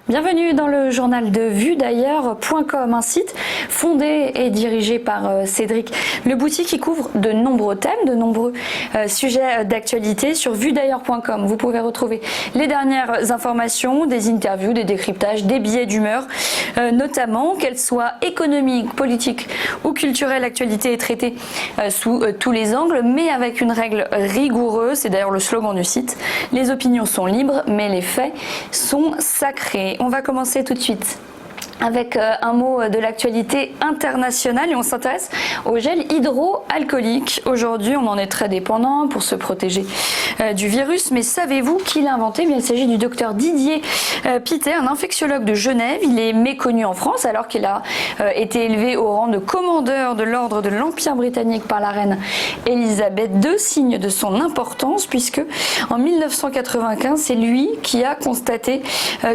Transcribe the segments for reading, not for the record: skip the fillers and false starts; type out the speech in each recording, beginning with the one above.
Bienvenue dans le journal de VueDailleurs.com, un site fondé et dirigé par Cédric Lebouty qui couvre de nombreux thèmes, de nombreux sujets d'actualité sur VueDailleurs.com. Vous pouvez retrouver les dernières informations, des interviews, des décryptages, des billets d'humeur, notamment qu'elles soient économiques, politiques ou culturelles. L'actualité est traitée sous tous les angles, mais avec une règle rigoureuse. C'est d'ailleurs le slogan du site. Les opinions sont libres, mais les faits sont sacrés. On va commencer tout de suite avec un mot de l'actualité internationale et on s'intéresse au gel hydroalcoolique. Aujourd'hui, on en est très dépendant pour se protéger du virus, mais savez-vous qui l'a inventé? Il s'agit du docteur Didier Pittet, un infectiologue de Genève. Il est méconnu en France alors qu'il a été élevé au rang de commandeur de l'ordre de l'Empire britannique par la reine Elisabeth II, signe de son importance puisque en 1995, c'est lui qui a constaté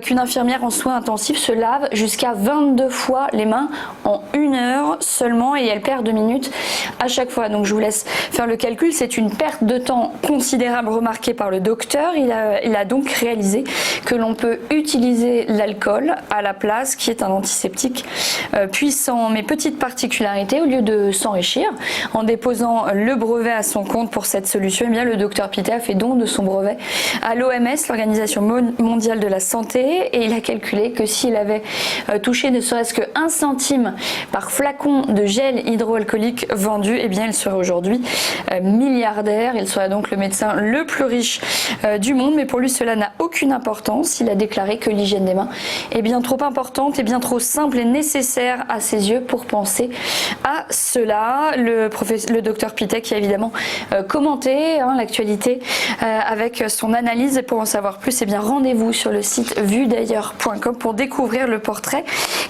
qu'une infirmière en soins intensifs se lave jusqu'à 22 fois les mains en 1 heure seulement et elle perd 2 minutes à chaque fois. Donc je vous laisse faire le calcul. C'est une perte de temps considérable remarquée par le docteur. Il a donc réalisé que l'on peut utiliser l'alcool à la place, qui est un antiseptique puissant. Mais petite particularité, au lieu de s'enrichir en déposant le brevet à son compte pour cette solution, eh bien le docteur Pittet a fait don de son brevet à l'OMS, l'Organisation mondiale de la santé, et il a calculé que s'il avait touché ne serait-ce que 1 centime par flacon de gel hydroalcoolique vendu, eh bien il serait aujourd'hui milliardaire. Il serait donc le médecin le plus riche du monde, mais pour lui cela n'a aucune importance. Il a déclaré que l'hygiène des mains est bien trop importante et bien trop simple et nécessaire à ses yeux pour penser à cela. Le docteur Pittet qui a évidemment commenté l'actualité avec son analyse, et pour en savoir plus, eh bien rendez-vous sur le site VueDailleurs.com pour découvrir le portrait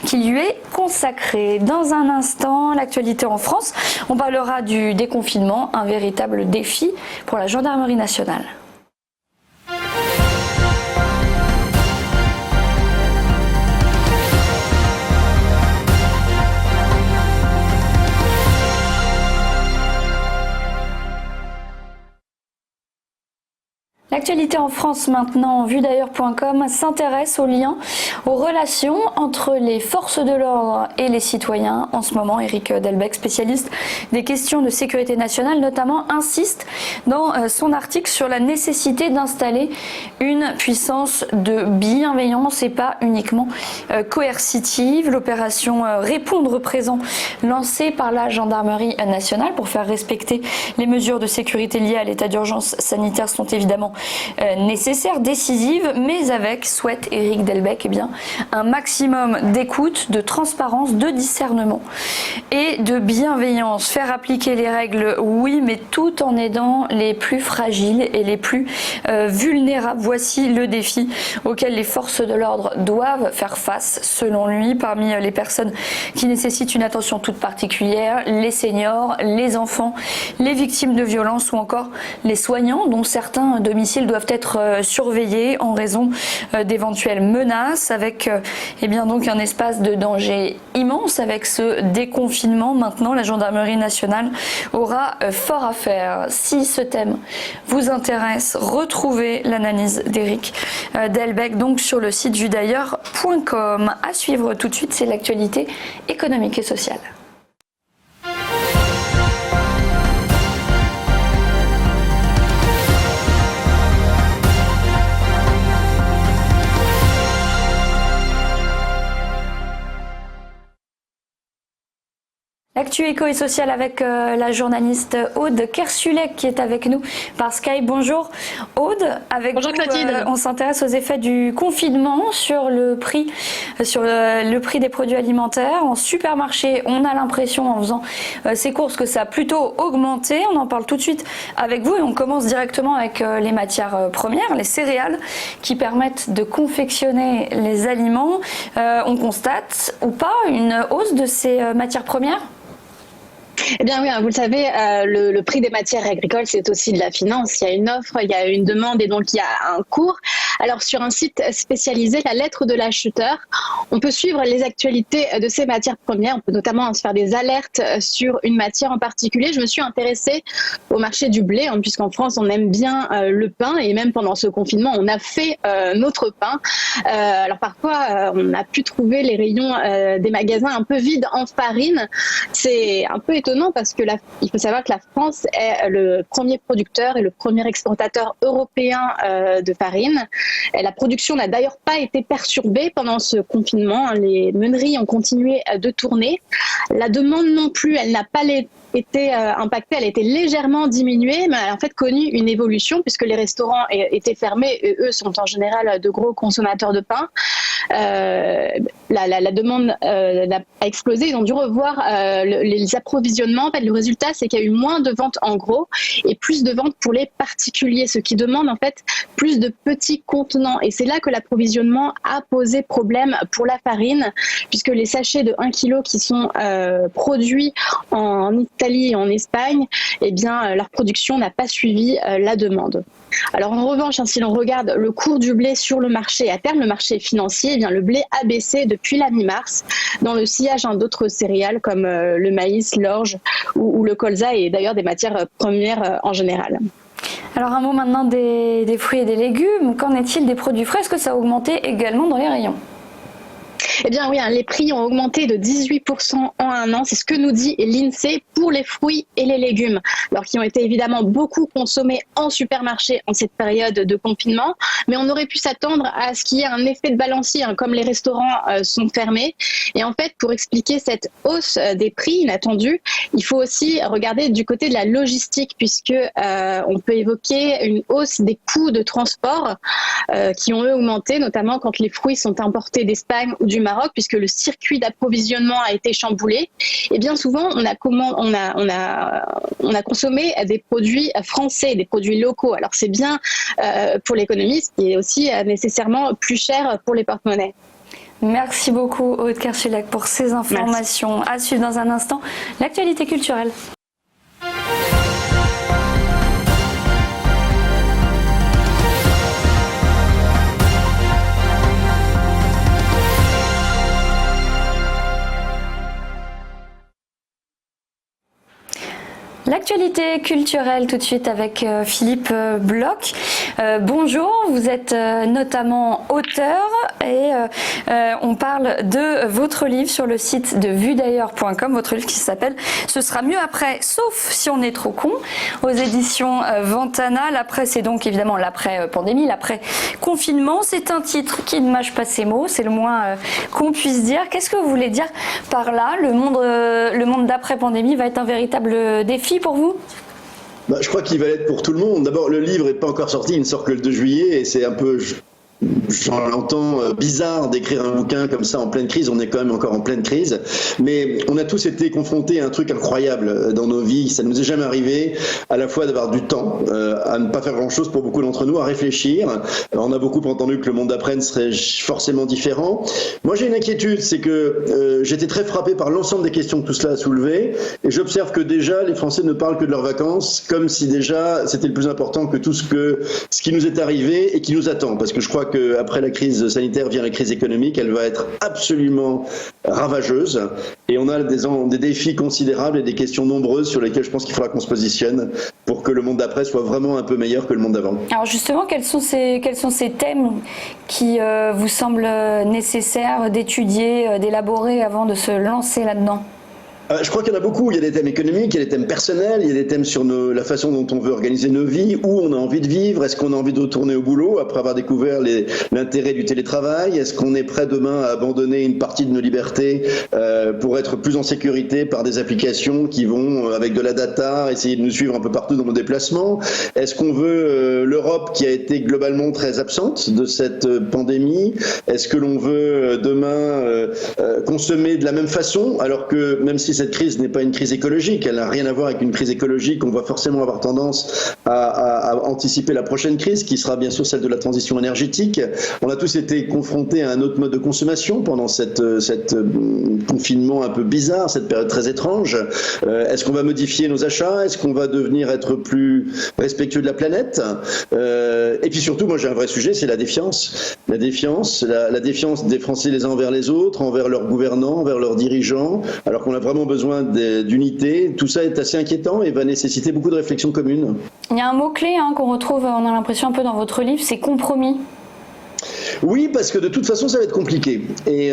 qui lui est consacré. Dans un instant, l'actualité en France, on parlera du déconfinement, un véritable défi pour la gendarmerie nationale. L'actualité en France maintenant, VueDailleurs.com s'intéresse aux liens, aux relations entre les forces de l'ordre et les citoyens. En ce moment, Éric Delbecq, spécialiste des questions de sécurité nationale notamment, insiste dans son article sur la nécessité d'installer une puissance de bienveillance et pas uniquement coercitive. L'opération Répondre présent, lancée par la gendarmerie nationale pour faire respecter les mesures de sécurité liées à l'état d'urgence sanitaire, sont évidemment nécessaire, décisive, mais avec, souhaite Éric Delbecq, eh bien, un maximum d'écoute, de transparence, de discernement et de bienveillance. Faire appliquer les règles, oui, mais tout en aidant les plus fragiles et les plus vulnérables. Voici le défi auquel les forces de l'ordre doivent faire face, selon lui. Parmi les personnes qui nécessitent une attention toute particulière, les seniors, les enfants, les victimes de violences ou encore les soignants, dont certains domiciles doivent être surveillés en raison d'éventuelles menaces, avec bien donc un espace de danger immense. Avec ce déconfinement maintenant, la gendarmerie nationale aura fort à faire. Si ce thème vous intéresse, retrouvez l'analyse d'Éric Delbecq donc sur le site VueDailleurs.com. À suivre tout de suite, c'est l'actualité économique et sociale. L'actu éco et sociale avec la journaliste Aude Kersulek qui est avec nous par Skype. Bonjour Aude. Avec Bonjour Clotilde. On s'intéresse aux effets du confinement sur le prix des produits alimentaires. En supermarché, on a l'impression en faisant ces courses que ça a plutôt augmenté. On en parle tout de suite avec vous et on commence directement avec les matières premières, les céréales qui permettent de confectionner les aliments. On constate ou pas une hausse de ces matières premières ? Eh bien oui, vous le savez, le prix des matières agricoles, c'est aussi de la finance. Il y a une offre, il y a une demande et donc il y a un cours. Alors sur un site spécialisé, la lettre de l'acheteur, On peut suivre les actualités de ces matières premières. On peut notamment se faire des alertes sur une matière en particulier. Je me suis intéressée au marché du blé, puisqu'en France, on aime bien le pain. Et même pendant ce confinement, on a fait notre pain. Alors parfois, on a pu trouver les rayons des magasins un peu vides en farine. C'est un peu étonnant parce que il faut savoir que la France est le premier producteur et le premier exportateur européen de farine. Et la production n'a d'ailleurs pas été perturbée pendant ce confinement. Les meuneries ont continué de tourner. La demande non plus, elle n'a pas été impactée, elle a été légèrement diminuée, mais elle a en fait connu une évolution puisque les restaurants étaient fermés et eux sont en général de gros consommateurs de pain. La demande a explosé, ils ont dû revoir les approvisionnements. En fait, le résultat, c'est qu'il y a eu moins de ventes en gros et plus de ventes pour les particuliers, ce qui demande en fait plus de petits contenants. Et c'est là que l'approvisionnement a posé problème pour la farine, puisque les sachets de 1 kg qui sont produits en Italie et en Espagne, eh bien, leur production n'a pas suivi la demande. Alors en revanche, si l'on regarde le cours du blé sur le marché à terme, le marché financier, eh bien, le blé a baissé depuis la mi-mars dans le sillage d'autres céréales comme le maïs, l'orge ou le colza et d'ailleurs des matières premières en général. Alors un mot maintenant des fruits et des légumes. Qu'en est-il des produits frais? Est-ce que ça a augmenté également dans les rayons? Eh bien oui, les prix ont augmenté de 18% en un an. C'est ce que nous dit l'INSEE pour les fruits et les légumes. Alors qui ont été évidemment beaucoup consommés en supermarché en cette période de confinement. Mais on aurait pu s'attendre à ce qu'il y ait un effet de balancier, comme les restaurants sont fermés. Et en fait, pour expliquer cette hausse des prix inattendus, il faut aussi regarder du côté de la logistique puisque on peut évoquer une hausse des coûts de transport qui ont augmenté, notamment quand les fruits sont importés d'Espagne ou du Maroc, puisque le circuit d'approvisionnement a été chamboulé. Et bien souvent, on a consommé des produits français, des produits locaux. Alors c'est bien pour l'économie, ce qui est aussi nécessairement plus cher pour les porte-monnaies. Merci beaucoup Aude Kersulek pour ces informations. Merci. À suivre dans un instant, l'actualité culturelle. L'actualité culturelle tout de suite avec Philippe Bloch. Bonjour, vous êtes notamment auteur et on parle de votre livre sur le site de vuedailleurs.com, votre livre qui s'appelle « Ce sera mieux après, sauf si on est trop con » aux éditions Ventana. L'après, c'est donc évidemment l'après-pandémie, l'après-confinement. C'est un titre qui ne mâche pas ses mots, c'est le moins qu'on puisse dire. Qu'est-ce que vous voulez dire par là? Le monde d'après-pandémie va être un véritable défi pour vous? Je crois qu'il va l'être pour tout le monde. D'abord, le livre n'est pas encore sorti, il ne sort que le 2 juillet et c'est un peu... J'en entends bizarre d'écrire un bouquin comme ça en pleine crise, on est quand même encore en pleine crise, mais on a tous été confrontés à un truc incroyable dans nos vies, ça ne nous est jamais arrivé, à la fois d'avoir du temps, à ne pas faire grand-chose pour beaucoup d'entre nous, à réfléchir. Alors, on a beaucoup entendu que le monde d'après serait forcément différent. Moi j'ai une inquiétude, c'est que j'étais très frappé par l'ensemble des questions que tout cela a soulevé, et j'observe que déjà les Français ne parlent que de leurs vacances, comme si déjà c'était le plus important que tout ce qui nous est arrivé et qui nous attend, parce que je crois qu'après la crise sanitaire vient la crise économique, elle va être absolument ravageuse et on a des défis considérables et des questions nombreuses sur lesquelles je pense qu'il faudra qu'on se positionne pour que le monde d'après soit vraiment un peu meilleur que le monde d'avant. Alors justement, quels sont ces thèmes qui vous semblent nécessaires d'étudier, d'élaborer avant de se lancer là-dedans ? Je crois qu'il y en a beaucoup. Il y a des thèmes économiques, il y a des thèmes personnels, il y a des thèmes sur la façon dont on veut organiser nos vies, où on a envie de vivre, est-ce qu'on a envie de retourner au boulot après avoir découvert l'intérêt du télétravail, est-ce qu'on est prêt demain à abandonner une partie de nos libertés pour être plus en sécurité par des applications qui vont, avec de la data, essayer de nous suivre un peu partout dans nos déplacements, est-ce qu'on veut l'Europe qui a été globalement très absente de cette pandémie, est-ce que l'on veut demain consommer de la même façon, alors que même si aussi cette crise n'est pas une crise écologique, elle n'a rien à voir avec une crise écologique. On va forcément avoir tendance à anticiper la prochaine crise, qui sera bien sûr celle de la transition énergétique. On a tous été confrontés à un autre mode de consommation pendant cette confinement un peu bizarre, cette période très étrange. Est-ce qu'on va modifier nos achats? Est-ce qu'on va devenir être plus respectueux de la planète? Et puis surtout, moi j'ai un vrai sujet, c'est la défiance. La défiance des Français les uns envers les autres, envers leurs gouvernants, envers leurs dirigeants, alors qu'on a vraiment besoin d'unité. Tout ça est assez inquiétant et va nécessiter beaucoup de réflexions communes. Il y a un mot-clé qu'on retrouve, on a l'impression un peu dans votre livre, c'est compromis. Oui, parce que de toute façon, ça va être compliqué. Et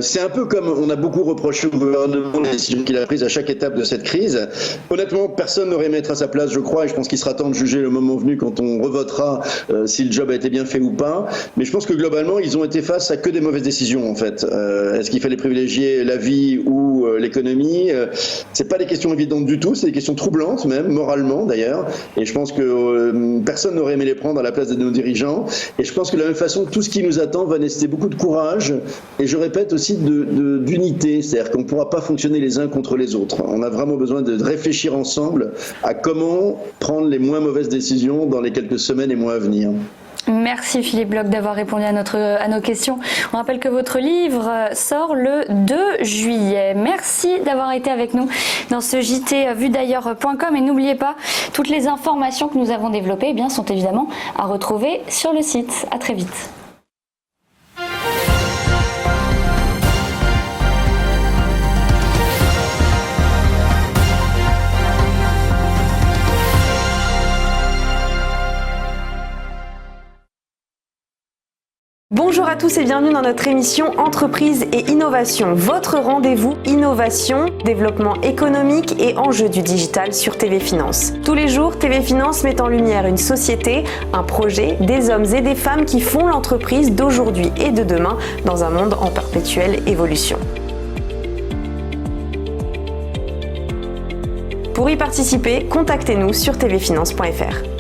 c'est un peu comme on a beaucoup reproché au gouvernement les décisions qu'il a prises à chaque étape de cette crise. Honnêtement, personne n'aurait aimé être à sa place, je crois, et je pense qu'il sera temps de juger le moment venu quand on revotera si le job a été bien fait ou pas. Mais je pense que globalement, ils ont été face à que des mauvaises décisions, en fait. Est-ce qu'il fallait privilégier la vie ou l'économie? C'est pas des questions évidentes du tout, c'est des questions troublantes même, moralement d'ailleurs. Et je pense que personne n'aurait aimé les prendre à la place de nos dirigeants. Et je pense que de la même façon, tout ce qui nous attend va nécessiter beaucoup de courage et je répète aussi d'unité, c'est-à-dire qu'on ne pourra pas fonctionner les uns contre les autres. On a vraiment besoin de réfléchir ensemble à comment prendre les moins mauvaises décisions dans les quelques semaines et mois à venir. Merci Philippe Bloch d'avoir répondu à nos questions. On rappelle que votre livre sort le 2 juillet. Merci d'avoir été avec nous dans ce JT vuedailleurs.com et n'oubliez pas, toutes les informations que nous avons développées sont évidemment à retrouver sur le site. À très vite. Bonjour à tous et bienvenue dans notre émission Entreprise et Innovation, votre rendez-vous innovation, développement économique et enjeux du digital sur TV Finance. Tous les jours, TV Finance met en lumière une société, un projet, des hommes et des femmes qui font l'entreprise d'aujourd'hui et de demain dans un monde en perpétuelle évolution. Pour y participer, contactez-nous sur tvfinance.fr.